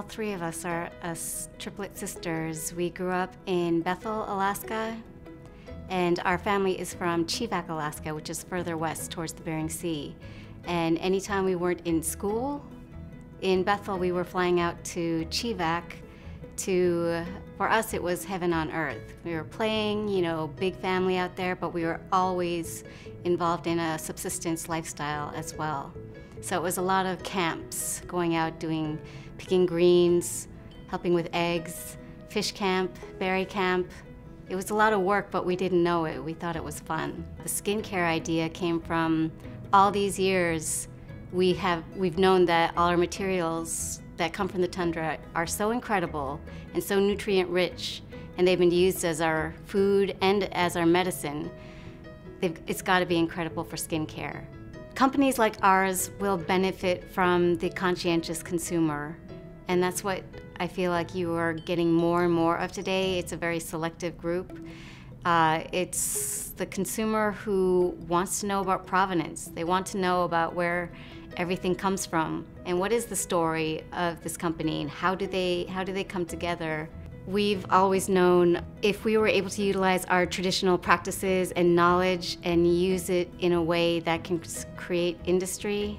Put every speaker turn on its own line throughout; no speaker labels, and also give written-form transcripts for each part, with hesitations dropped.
three of us are us triplet sisters. We grew up in Bethel, Alaska, and our family is from Chivak, Alaska, which is further west towards the Bering Sea. And anytime we weren't in school in Bethel, we were flying out to Chivak for us, it was heaven on earth. We were playing, big family out there, but we were always involved in a subsistence lifestyle as well. So it was a lot of camps, going out picking greens, helping with eggs, fish camp, berry camp. It was a lot of work, but we didn't know it. We thought it was fun. The skincare idea came from all these years. We've known that all our materials that come from the tundra are so incredible and so nutrient rich, and they've been used as our food and as our medicine. It's got to be incredible for skincare. Companies like ours will benefit from the conscientious consumer, and that's what I feel like you are getting more and more of today. It's a very selective group. It's the consumer who wants to know about provenance. They want to know about where everything comes from and what is the story of this company and how do they come together. We've always known if we were able to utilize our traditional practices and knowledge and use it in a way that can create industry,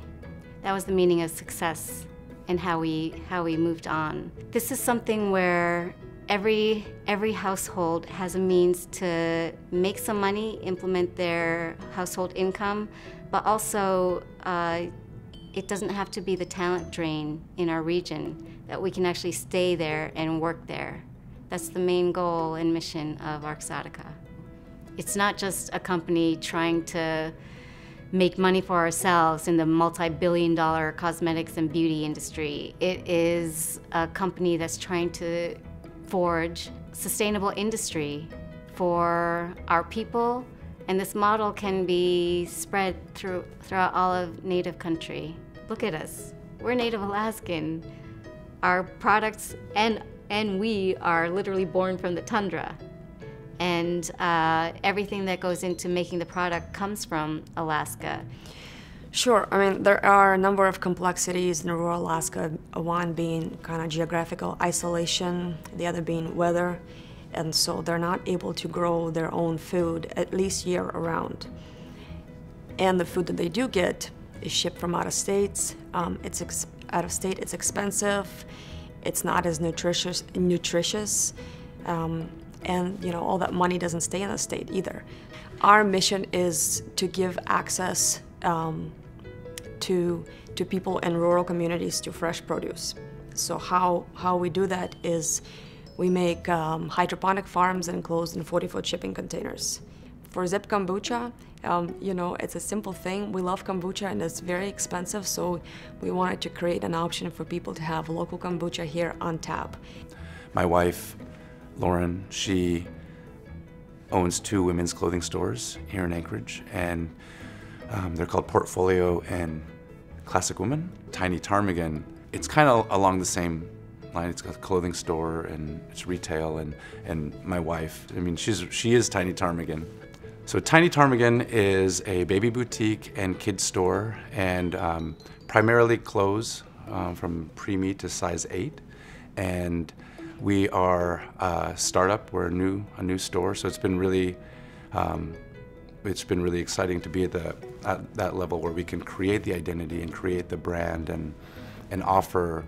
that was the meaning of success and how we moved on. This is something where every household has a means to make some money, implement their household income, but also it doesn't have to be the talent drain in our region, that we can actually stay there and work there. That's the main goal and mission of ArcSautica. It's not just a company trying to make money for ourselves in the multi-billion-dollar cosmetics and beauty industry. It is a company that's trying to forge sustainable industry for our people, and this model can be spread throughout all of Native country. Look at us. We're Native Alaskan. Our products and we are literally born from the tundra. And everything that goes into making the product comes from Alaska.
Sure. I mean, there are a number of complexities in rural Alaska, one being kind of geographical isolation, the other being weather. And so they're not able to grow their own food, at least year-round. And the food that they do get is shipped from out of state. It's expensive. It's not as nutritious. And all that money doesn't stay in the state either. Our mission is to give access to people in rural communities to fresh produce. So how we do that is we make hydroponic farms enclosed in 40-foot shipping containers. For Zip Kombucha, it's a simple thing. We love kombucha and it's very expensive, so we wanted to create an option for people to have local kombucha here on tap.
My wife, Lauren, she owns 2 women's clothing stores here in Anchorage, and they're called Portfolio and Classic Woman. Tiny Ptarmigan, it's kind of along the same line. It's got a clothing store and it's retail, and my wife, she is Tiny Ptarmigan. So Tiny Ptarmigan is a baby boutique and kids store, and primarily clothes from preemie to size 8. And we are a startup. We're a new store, so it's been really exciting to be at that level where we can create the identity and create the brand and offer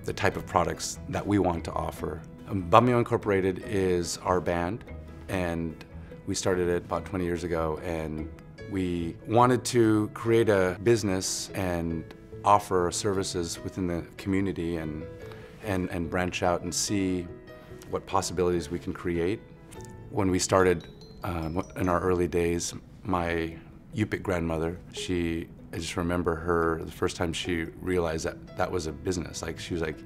the type of products that we want to offer. Bamio Incorporated is our band, and we started it about 20 years ago, and we wanted to create a business and offer services within the community and branch out and see what possibilities we can create. When we started in our early days, my Yupik grandmother, I just remember the first time she realized that was a business. Like, she was like,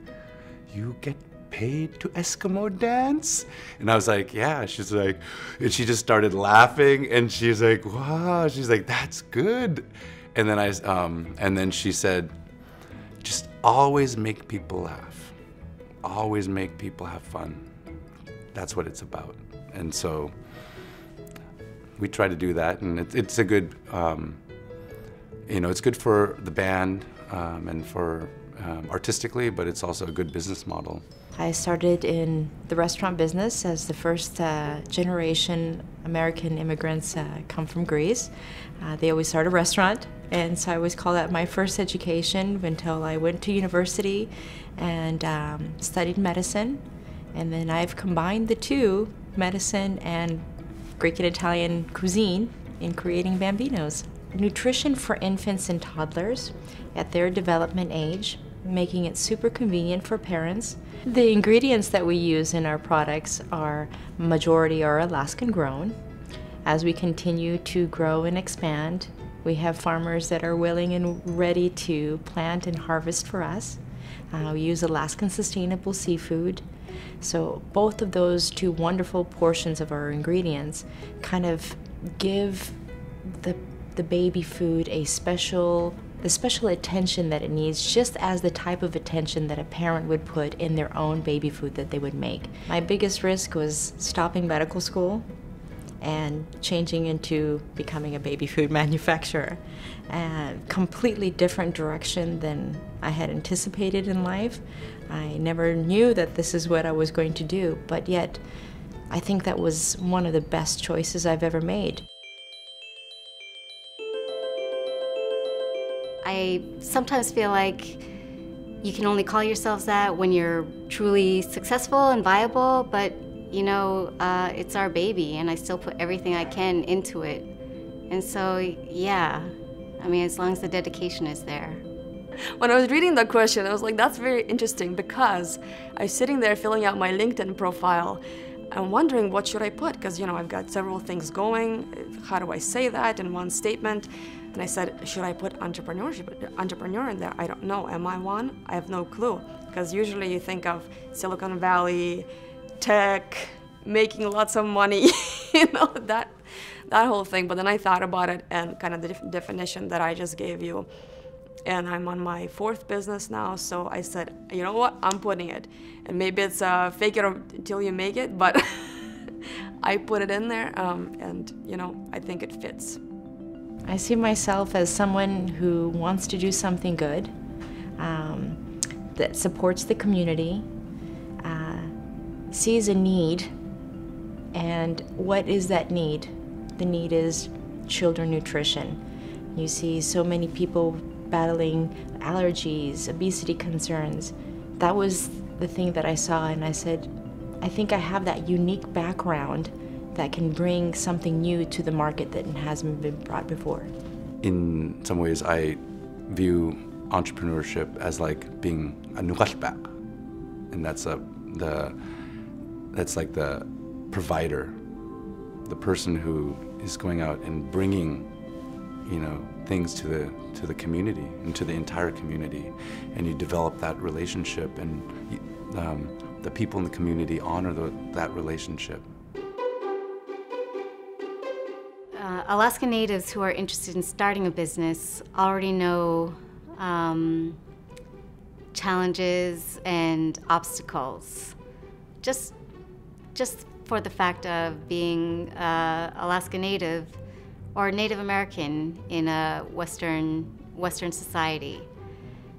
"You get paid to Eskimo dance?" And I was like, "Yeah." She's like, and she just started laughing, and she's like, "Wow." She's like, "That's good." And then she said, "Just always make people laugh. Always make people have fun. That's what it's about." And so we try to do that, and it's a good, it's good for the band and for artistically, but it's also a good business model.
I started in the restaurant business as the first generation American immigrants come from Greece. They always start a restaurant, and so I always call that my first education until I went to university and studied medicine. And then I've combined the two, medicine and Greek and Italian cuisine, in creating Bambinos. Nutrition for infants and toddlers at their development age, making it super convenient for parents. The ingredients that we use in our products are majority are Alaskan grown. As we continue to grow and expand, we have farmers that are willing and ready to plant and harvest for us. We use Alaskan sustainable seafood. So both of those two wonderful portions of our ingredients kind of give the baby food the special attention that it needs, just as the type of attention that a parent would put in their own baby food that they would make. My biggest risk was stopping medical school and changing into becoming a baby food manufacturer. And completely different direction than I had anticipated in life. I never knew that this is what I was going to do, but yet I think that was one of the best choices I've ever made.
I sometimes feel like you can only call yourselves that when you're truly successful and viable, but you know, it's our baby and I still put everything I can into it. And so, yeah, I mean, as long as the dedication is there.
When I was reading that question, I was like, that's very interesting, because I was sitting there filling out my LinkedIn profile and wondering what should I put, because, you know, I've got several things going. How do I say that in one statement? And I said, should I put entrepreneur in there? I don't know. Am I one? I have no clue, because usually you think of Silicon Valley, tech, making lots of money, you know, that whole thing. But then I thought about it and kind of the definition that I just gave you. And I'm on my 4th business now, so I said, you know what, I'm putting it. And maybe it's fake it until you make it, but I put it in there, and you know, I think it fits.
I see myself as someone who wants to do something good, that supports the community, sees a need, and what is that need? The need is children nutrition. You see so many people battling allergies, obesity concerns. That was the thing that I saw, and I said, I think I have that unique background that can bring something new to the market that hasn't been brought before.
In some ways, I view entrepreneurship as like being a nuqashbaq, and that's like the provider, the person who is going out and bringing, you know, things to the community and to the entire community, and you develop that relationship, and the people in the community honor that relationship.
Alaska Natives who are interested in starting a business already know challenges and obstacles. Just for the fact of being Alaska Native or Native American in a Western society.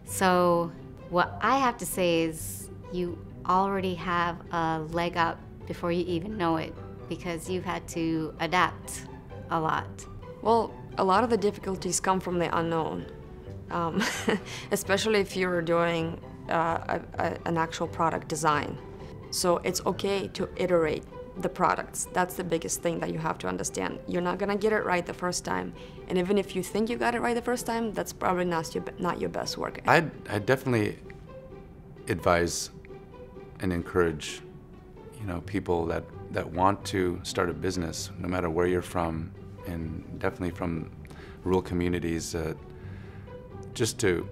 So what I have to say is you already have a leg up before you even know it, because you've had to adapt a lot.
Well, a lot of the difficulties come from the unknown, especially if you're doing an actual product design. So it's okay to iterate the products. That's the biggest thing that you have to understand. You're not gonna get it right the first time, and even if you think you got it right the first time, that's probably not your best work.
I definitely advise and encourage, you know, people that want to start a business, no matter where you're from, and definitely from rural communities, just to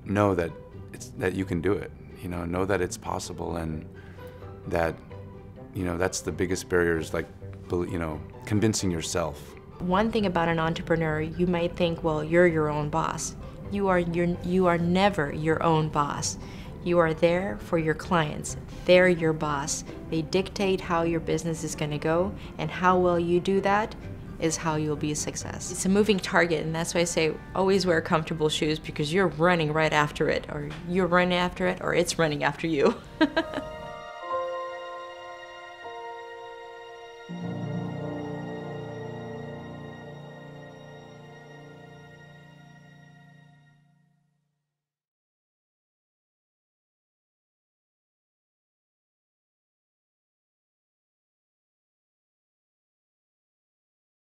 know that you can do it. You know that it's possible, and that, you know, that's the biggest barrier, is like, you know, convincing yourself.
One thing about an entrepreneur, you might think, well, you're your own boss. You are never your own boss. You are there for your clients. They're your boss. They dictate how your business is going to go, and how well you do that is how you'll be a success. It's a moving target, and that's why I say always wear comfortable shoes, because you're running right after it, or you're running after it, or it's running after you.